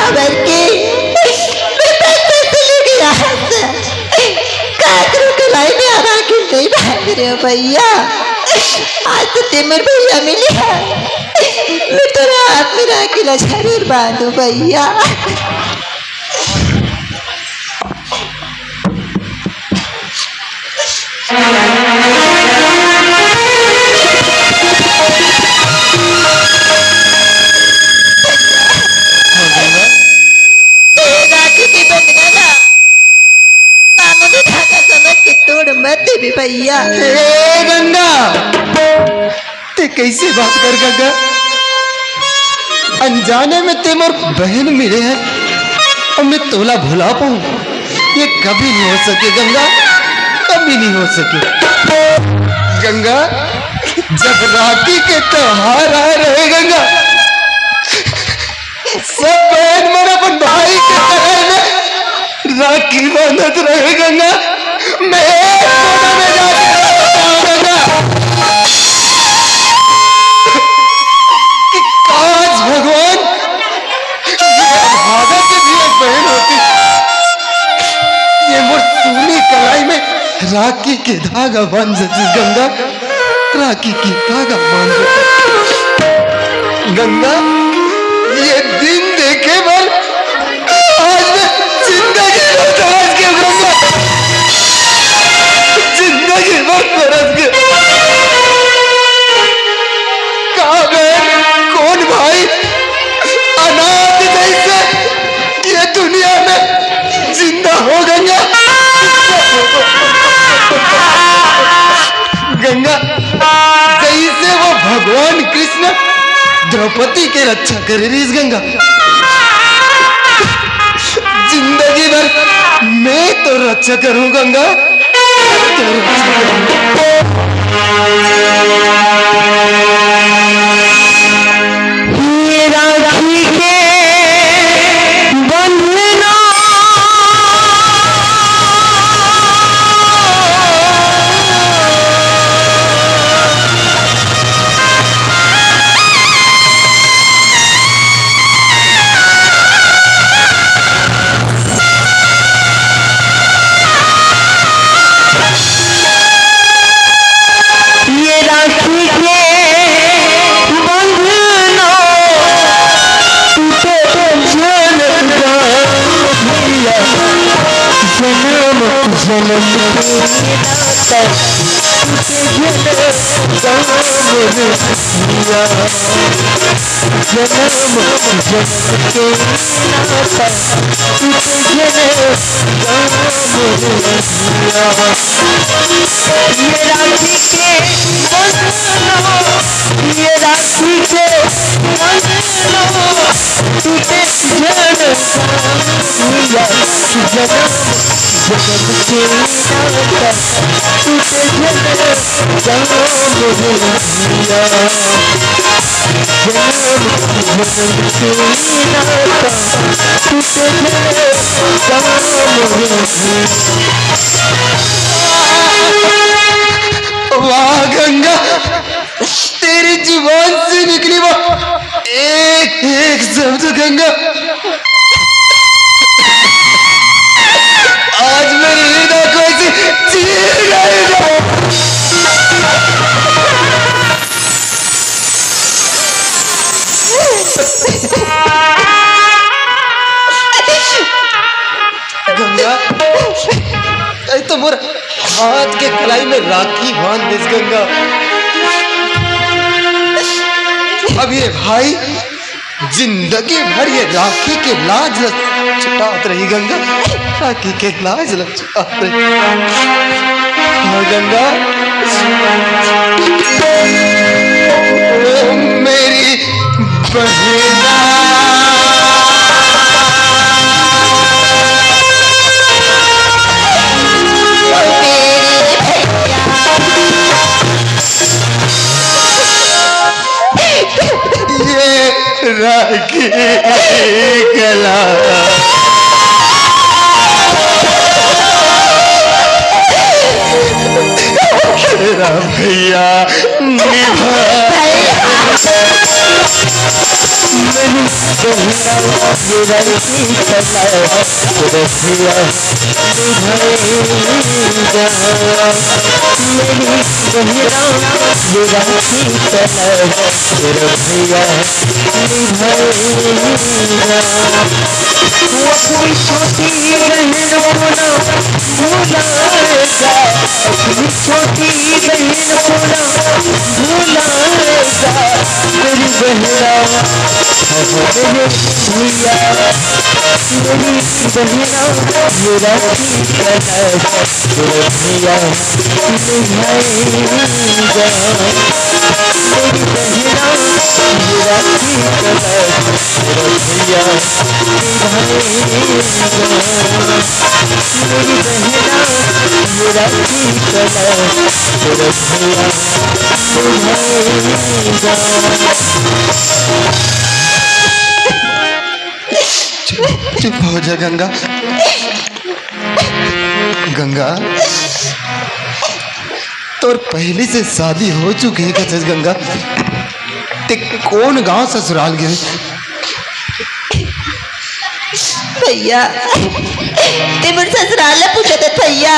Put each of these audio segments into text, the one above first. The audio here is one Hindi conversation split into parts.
खबर की कलाई में आ रहा कि नहीं भाग रहे हो भैया। आज तो तिमर भैया मिले हैं, मैं तेरा हाथ में राखी जरूर बांधू भैया। भी भैया गंगा ते कैसे बात कर गंगा, अनजाने में ते मोर बहन मिले हैं और मैं तोला भुला पाऊं, ये कभी नहीं हो सके गंगा, कभी नहीं हो सके गंगा। जब राखी के त्योहार आ रहे गंगा, सब बहन मन अपन भाई के गले में राखी बांधत रहे गंगा। मैं कोना में जाके कि काश भगवान भागा के भी एक बहन होती, ये मोर सूनी कलाई में राखी के धागा बांध देती गंगा, राखी की धागा बांध देती गंगा। ये दिन देखे बल आज मैं जिंदगी बर्बाद के गंगा, जिंदगी बरस गई। कहा बहन कौन भाई अनाथ जैसे ये दुनिया में जिंदा हो गंगा। गंगा जैसे वो भगवान कृष्ण द्रौपदी के रक्षा करे रही गंगा, जिंदगी भर मैं तो रक्षा करूं गंगा। राखी के बंधना वाह गंगा, तेरी जुबान से निकली वो एक एक शब्द गंगा, आज मेरी हृदय को ऐसे चीर गई। गंगा तो मोर हाथ के कलाई में राखी बांध दे गंगा। अब ये भाई जिंदगी भर ये राखी के लाज छुटात रही गंगा, राखी के लाज छुटात रही। हाँ गंगा, ओ मेरी बहना राखी गला तेरा भैया निभा मेरी बहना ये रखी कला रखिया निभाएगा। मेरी बहना ये रखी कला रखिया निभाएगा। वो अपनी छोटी बहन को ना भुलाएगा, अपनी छोटी बहन को ना भुलाएगा। मेरी बहना मेरे भैया, मेरी बहना ये राखी कलर भैया निभाएगा। मेरी बहना ये राखी कलर भैया निभाएगा। मेरी बहना ये राखी कलर भैया निभाएगा। चुप हो जा गंगा। गंगा तोर पहले से शादी हो चुकी है क्या गंगा? ते कौन गांव ससुराल गए? भैया ते मुझे ससुराल पूछा था भैया,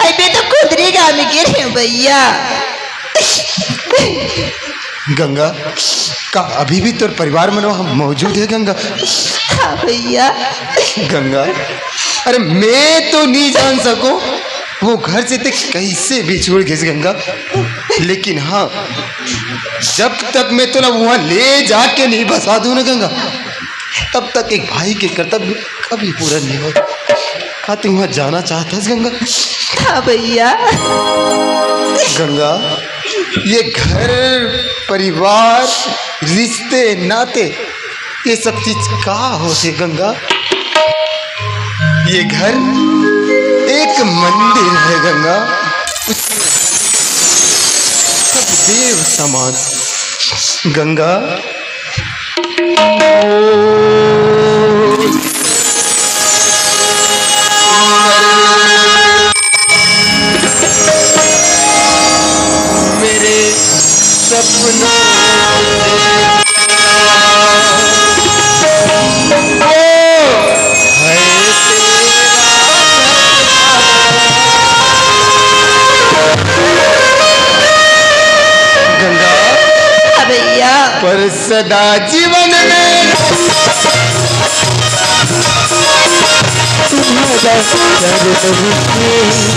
अबे तो खुदरी गाँव में गिर रहे भैया। गंगा का अभी भी तोर परिवार में मौजूद है गंगा? हाँ भैया। गंगा अरे मैं तो नहीं जान सकूं वो घर से ते कैसे बिछुड़ गए गंगा, लेकिन हाँ जब तक मैं तो ना वहाँ ले जाके नहीं बसा दूँ ना गंगा, तब तक एक भाई के कर्तव्य कभी पूरा नहीं होता। हाँ तू वहाँ जाना चाहता है गंगा? हाँ भैया। गंगा ये घर परिवार रिश्ते नाते ये सब चीज का होते गंगा? ये घर एक मंदिर है गंगा, सब देव समान गंगा। मेरे सपनों पर सदा जीवन में तुम्हारा सपनों को प्यारा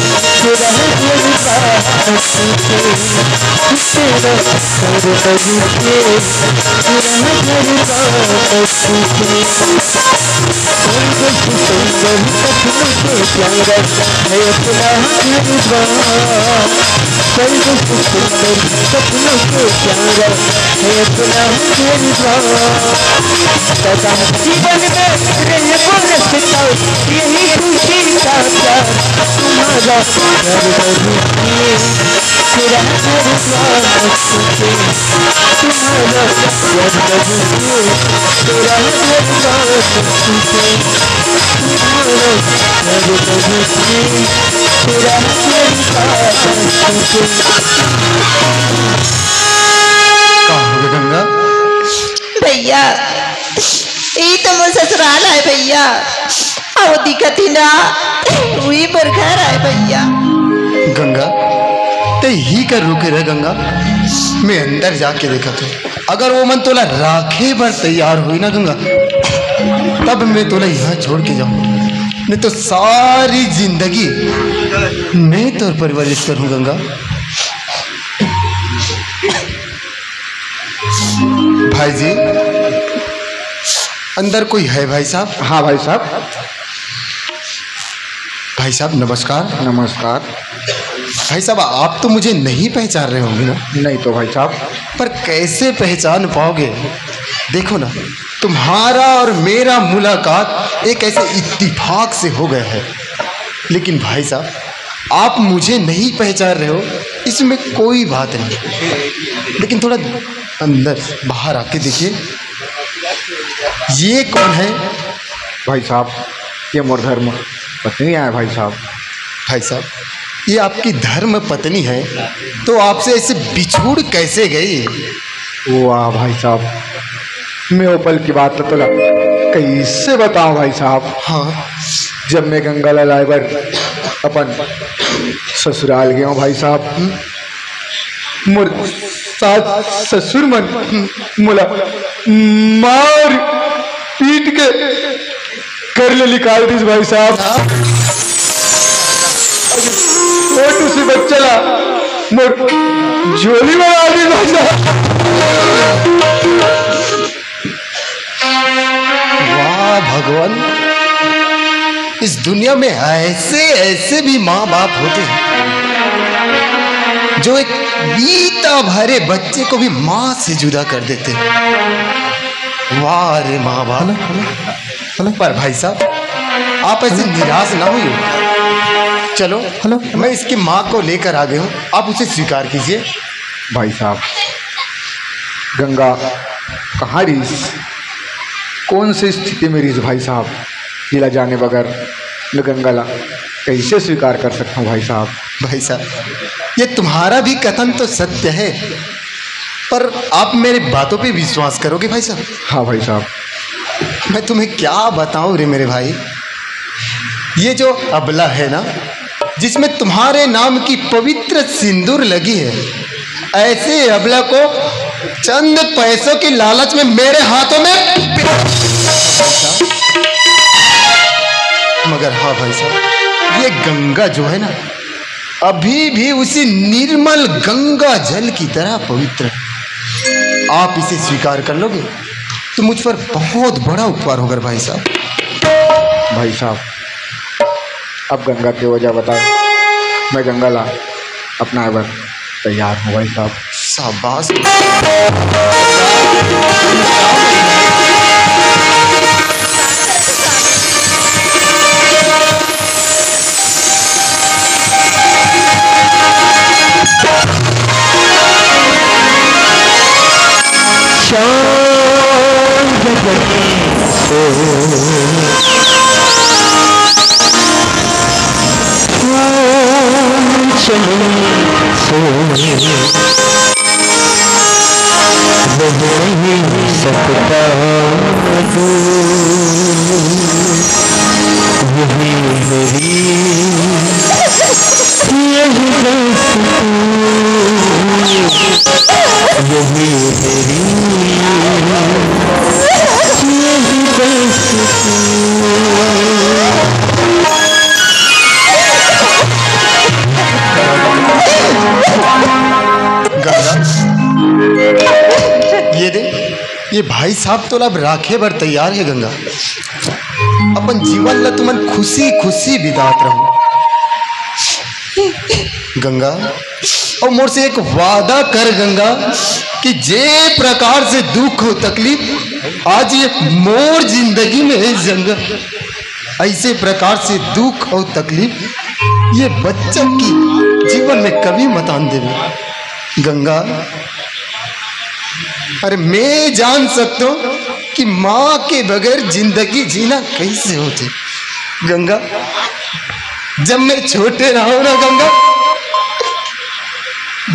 है अपना जीवन में रहे बोलता यही खुशी का प्यार तुम्हारा घर तेरा घर तुम्हारा घर तेरा गंगा। भैया ये तो मोर ससुराल है भैया, और दिक्कत ही ना वही पर घर है भैया। गंगा ते ही कर रुके रहे गंगा, मैं अंदर जाके देखा तो अगर वो मन तोला राखे पर तैयार हुई ना गंगा, तब मैं तोला यहाँ छोड़ के जाऊँ, नहीं तो सारी जिंदगी मैं तोर परवरिश करूँ गंगा। भाई जी अंदर कोई है भाई साहब? हाँ भाई साहब। भाई साहब नमस्कार। नमस्कार। भाई साहब आप तो मुझे नहीं पहचान रहे होंगे ना? नहीं तो भाई साहब। पर कैसे पहचान पाओगे? देखो ना तुम्हारा और मेरा मुलाकात एक ऐसे इत्तेफाक से हो गया है, लेकिन भाई साहब आप मुझे नहीं पहचान रहे हो इसमें कोई बात नहीं, लेकिन थोड़ा अंदर बाहर आके देखिए ये कौन है? भाई साहब ये मोर धर्म पत्नी है भाई साहब। भाई साहब ये आपकी धर्म पत्नी है तो आपसे ऐसे बिछुड़ कैसे गई? वाह भाई साहब मैं वो पल की बात तो कैसे बताऊं भाई साहब। हाँ जब मैं गंगा लाइवर अपन ससुराल गया हूँ भाई साहब, मोर सास ससुर मन मोला मार पीट के कर ले निकाल दी भाई साहब। छोटू सी बच्चा ला मोर झोली में आ दी भाई साहब। वाह भगवान, इस दुनिया में ऐसे ऐसे भी माँ बाप होते हैं जो एक बीता भरे बच्चे को भी माँ से जुदा कर देते हैं। वाह रे माँ बाप। पर भाई साहब आप ऐसे निराश ना हुई। चलो मैं इसकी माँ को लेकर आ गया हूँ, आप उसे स्वीकार कीजिए। भाई साहब गंगा कहाँ रही, कौन सी स्थिति में रही भाई साहब। हिला जाने बगैर मैं गंगा ला कैसे स्वीकार कर सकता हूँ भाई साहब। भाई साहब ये तुम्हारा भी कथन तो सत्य है, पर आप मेरी बातों पे विश्वास करोगे भाई साहब? हाँ भाई साहब। मैं तुम्हें क्या बताऊं रे मेरे भाई, ये जो अबला है ना, जिसमें तुम्हारे नाम की पवित्र सिंदूर लगी है, ऐसे अबला को चंद पैसों की लालच में मेरे हाथों में मगर हाँ भाई साहब, ये गंगा जो है ना, अभी भी उसी निर्मल गंगा जल की तरह पवित्र है। आप इसे स्वीकार कर लोगे तो मुझ पर बहुत बड़ा उपकार होगा भाई साहब। भाई साहब अब गंगा की वजह बताओ, मैं गंगा ला अपना एवर तैयार हूँ भाई साहब। शाबाश। ये भाई साहब तो अब राखे बर तैयार है गंगा। अपन जीवन ला तुमन खुशी खुशी बितात रहो गंगा। और मोर से एक वादा कर गंगा कि जे प्रकार से दुख हो तकलीफ आज ये मोर जिंदगी में है जंगा, ऐसे प्रकार से दुख और तकलीफ ये बच्चा की जीवन में कभी मत आन देवे गंगा। अरे मैं जान सकता हूँ कि माँ के बगैर जिंदगी जीना कैसे होती गंगा। जब मैं छोटे रहा हूँ ना गंगा,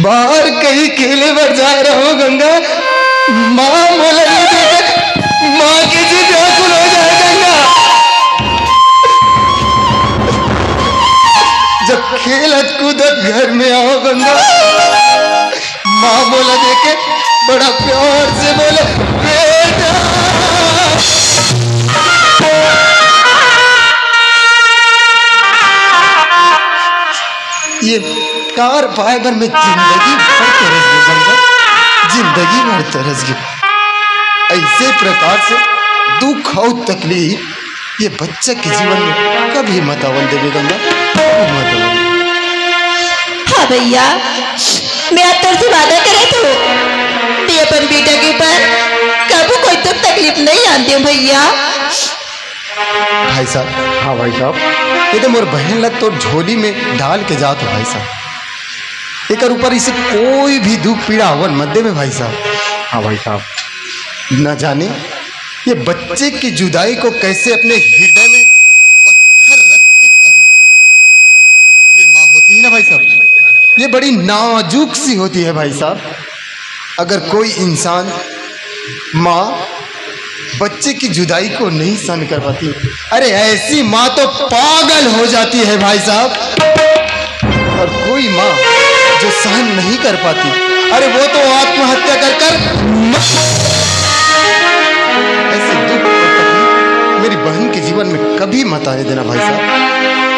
बाहर कहीं खेले पर जा रहा हूँ गंगा, माँ बोला माँ की जिद व्याकुल हो जाए गंगा। जब खेलत कूदत घर में आओ गंगा, माँ बोला देखे बड़ा प्यार से बोले बेटा। ये कार फाइबर में जिंदगी भर तरस गई गंगा, जिंदगी भर तरस गई। ऐसे प्रकार से दुख और तकलीफ ये बच्चे के जीवन में कभी मत आवन देवे गंगा, कभी मत आवन। हाँ भैया, मैं अब तेरे से वादा करे तो अपन बेटा के ऊपर कभी कोई दुख तकलीफ नहीं आती हूँ भैया। भाई साहब। हाँ भाई साहब। ये तो मोर बहन लग तो झोली में डाल के जात हो भाई साहब। एक ऊपर इसे कोई भी दुख पीड़ा हवन मत दे में भाई साहब। हाँ भाई साहब। न जाने ये बच्चे की जुदाई को कैसे अपने हृदय में पत्थर रख के ये माँ होती है ना भाई साहब, ये बड़ी नाजुक सी होती है भाई साहब। अगर कोई इंसान माँ बच्चे की जुदाई को नहीं सहन कर पाती। अरे ऐसी माँ तो पागल हो जाती है भाई साहब। और कोई माँ जो सहन नहीं कर पाती, अरे वो तो आत्महत्या कर ऐसे दुख और तकलीफ मेरी बहन के जीवन में कभी मत आने देना भाई साहब।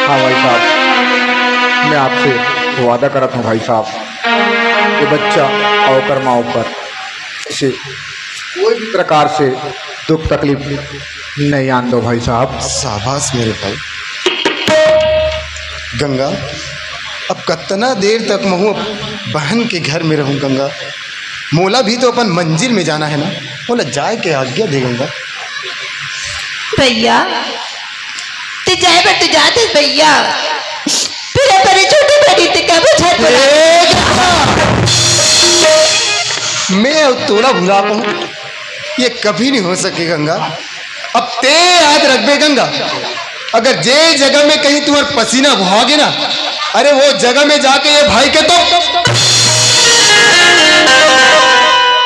हाँ भाई साहब, मैं आपसे वादा करता हूँ भाई साहब, ये बच्चा अवकर माँ ऊपर इसे कोई भी प्रकार से दुख तकलीफ नहीं आन दो भाई साहब। शाबाश मेरे भाई। गंगा, अब कितना देर तक मैं बहन के घर में रहूं गंगा? मोला भी तो अपन मंजिल में जाना है ना। मोला जाए के आज्ञा दे गंगा। भैया तू जाए पर तू जाते भैया, फिर अपने छोटे बड़ी ते कब छत मैं तोला भुला पाऊं, ये कभी नहीं हो सके गंगा। अब ते याद रख बे गंगा, अगर जे जगह में कहीं तुम्हारा पसीना बहाओगे ना, अरे वो जगह में जाके ये भाई के तो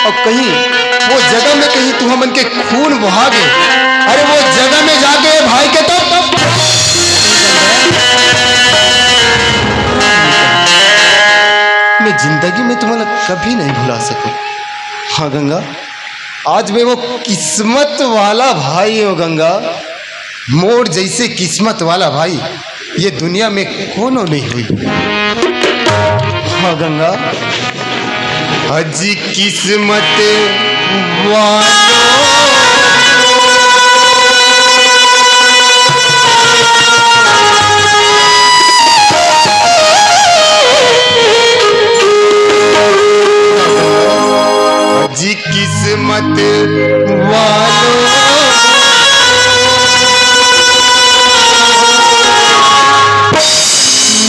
और कहीं वो जगह में कहीं तुम मन के खून बहागे, अरे वो जगह में जाके ये भाई के तो मैं जिंदगी में तुम्हें कभी नहीं भुला सकूं। हाँ गंगा, आज मैं वो किस्मत वाला भाई हूँ गंगा। मोर जैसे किस्मत वाला भाई ये दुनिया में कोनो नहीं हुई। हाँ गंगा, आज किस्मत वालों किस्मत वालों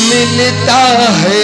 मिलता है